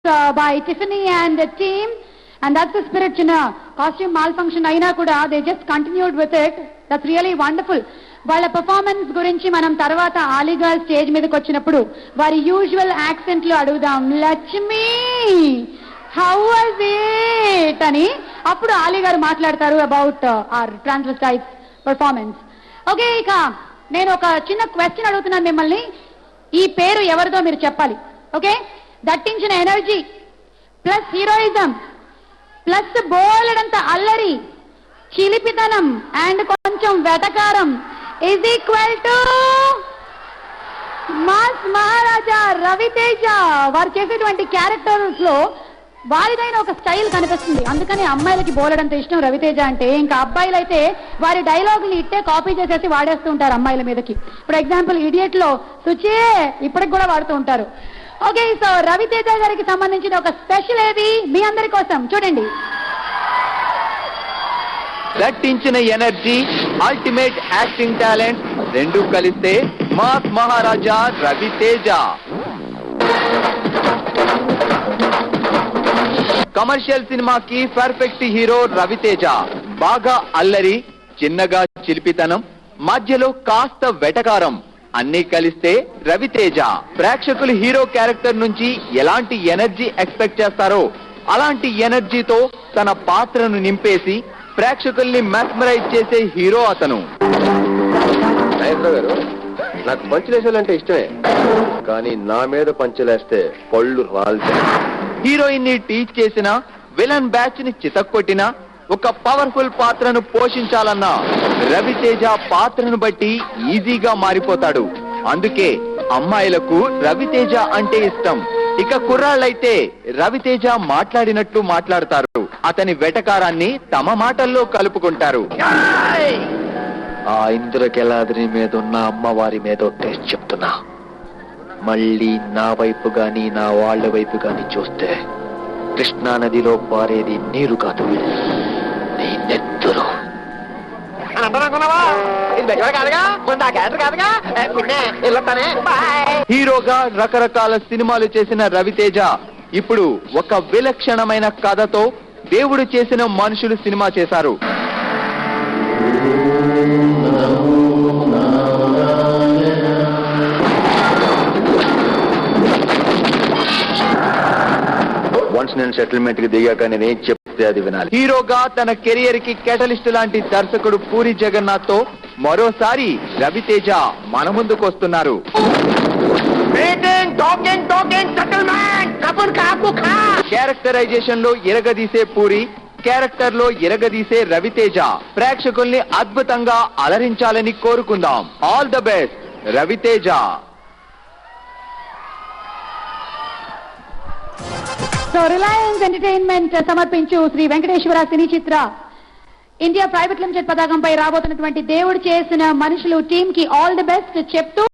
by Tiffany and the team, and that's the spirit. Costume malfunction aina kuda, they just continued with it. That's really wonderful. వాళ్ళ performance గురించి మనం తర్వాత ఆలీగర్ల్ stage మీదకి వచ్చినప్పుడు వారి usual accent లో అడుగుదాం. లక్ష్మి హౌ వాజ్ ఇట్ అని అప్పుడు ఆలీ గారు మాట్లాడతారు అబౌట్ ఆర్ ట్రాన్స్వెస్టైట్ పర్ఫార్మెన్స్. ఓకే, ఇక నేను ఒక చిన్న క్వశ్చన్ అడుగుతున్నాను మిమ్మల్ని. ఈ పేరు ఎవరిదో మీరు చెప్పాలి. ఓకే, దట్టించిన ఎనర్జీ ప్లస్ హీరోయిజం ప్లస్ బోలెడంత అల్లరి చిలిపితనం అండ్ కొంచెం వెటకారం is equal to mass Maharaja Ravi Teja. వారు చేసేటువంటి క్యారెక్టర్స్ లో వారిదైన ఒక స్టైల్ కనిపిస్తుంది. అందుకని అమ్మాయిలకి బోలెడంత ఇష్టం రవితేజ అంటే. ఇంకా అబ్బాయిలు అయితే వారి డైలాగులు ఇట్టే కాపీ చేసేసి వాడేస్తూ ఉంటారు అమ్మాయిల మీదకి. ఇప్పుడు ఎగ్జాంపుల్ ఇడియట్ లో సుచే ఇప్పటికి కూడా వాడుతూ ఉంటారు. ఓకే, సో రవితేజ గారికి సంబంధించిన ఒక స్పెషల్ ఏది మీ అందరి కోసం చూడండి. దట్టించిన ఎనర్జీ, అల్టిమేట్ యాక్టింగ్ టాలెంట్ రెండు కలిస్తే మాస్ మహారాజా రవితేజ. కమర్షియల్ సినిమాకి పర్ఫెక్ట్ హీరో రవితేజ. బాగా అల్లరి, చిన్నగా చిలిపితనం, మధ్యలో కాస్త వెటకారం అన్నీ కలిస్తే రవితేజ. ప్రేక్షకులు హీరో క్యారెక్టర్ నుంచి ఎలాంటి ఎనర్జీ ఎక్స్పెక్ట్ చేస్తారో అలాంటి ఎనర్జీతో తన పాత్రను నింపేసి ప్రేక్షకుల్ని మెస్మరైజ్ చేసే హీరో అతను. నాగేశ్వరరావు గారు, నాకు పంచులేసాలంటే ఇష్టమే, కానీ నా మీద పంచులేస్తే పళ్ళు రాలుతాయి. హీరోయిన్ ని టీచ్ చేసిన, విలన్ బ్యాచ్ ని చితక్కొట్టిన, ఒక పవర్ఫుల్ పాత్రను పోషించాలన్న రవితేజ పాత్రను బట్టి ఈజీగా మారిపోతాడు. అందుకే అమ్మాయిలకు రవితేజ అంటే ఇష్టం. ఇక కుర్రాళ్ళైతే రవితేజ మాట్లాడినట్టు మాట్లాడతారు. అతని వెటకారాన్ని తమ మాటల్లో కలుపుకుంటారు. ఆ ఇంద్రకెలాద్రి మీద ఉన్న అమ్మవారి మీద ఒట్టేసి చెప్తున్నా, మళ్ళీ నా వైపు గాని నా వాళ్ళ వైపు గాని చూస్తే కృష్ణా నదిలో పారేది నీరు కాదు, నీ నెత్తురు. హీరోగా రకరకాల సినిమాలు చేసిన రవితేజ ఇప్పుడు ఒక విలక్షణమైన కథతో దేవుడు చేసిన మనుషులు సినిమా చేశారు. వన్స్ నేను సెటిల్మెంట్ కి దిగాక నేనేం చెప్తే అది వినాలి. హీరోగా తన కెరియర్ కి కేటలిస్ట్ లాంటి దర్శకుడు పూరి జగన్నాథ్ తో మరోసారి రవితేజ మన ముందుకు వస్తున్నారు. క్యారెక్టరైజేషన్ లో ఇరగదీసే పూరి, క్యారెక్టర్ లో ఇరగదీసే రవితేజ ప్రేక్షకుల్ని అద్భుతంగా అలరించాలని కోరుకుందాం. All the best Raviteja. So Reliance Entertainment సమర్పించు Sri Venkateswara Cine Chitra India private limited పతాకంపై రాబోతున్నటువంటి దేవుడు చేసిన మనుషులు టీమ్ కి ఆల్ ది బెస్ట్ చెప్తూ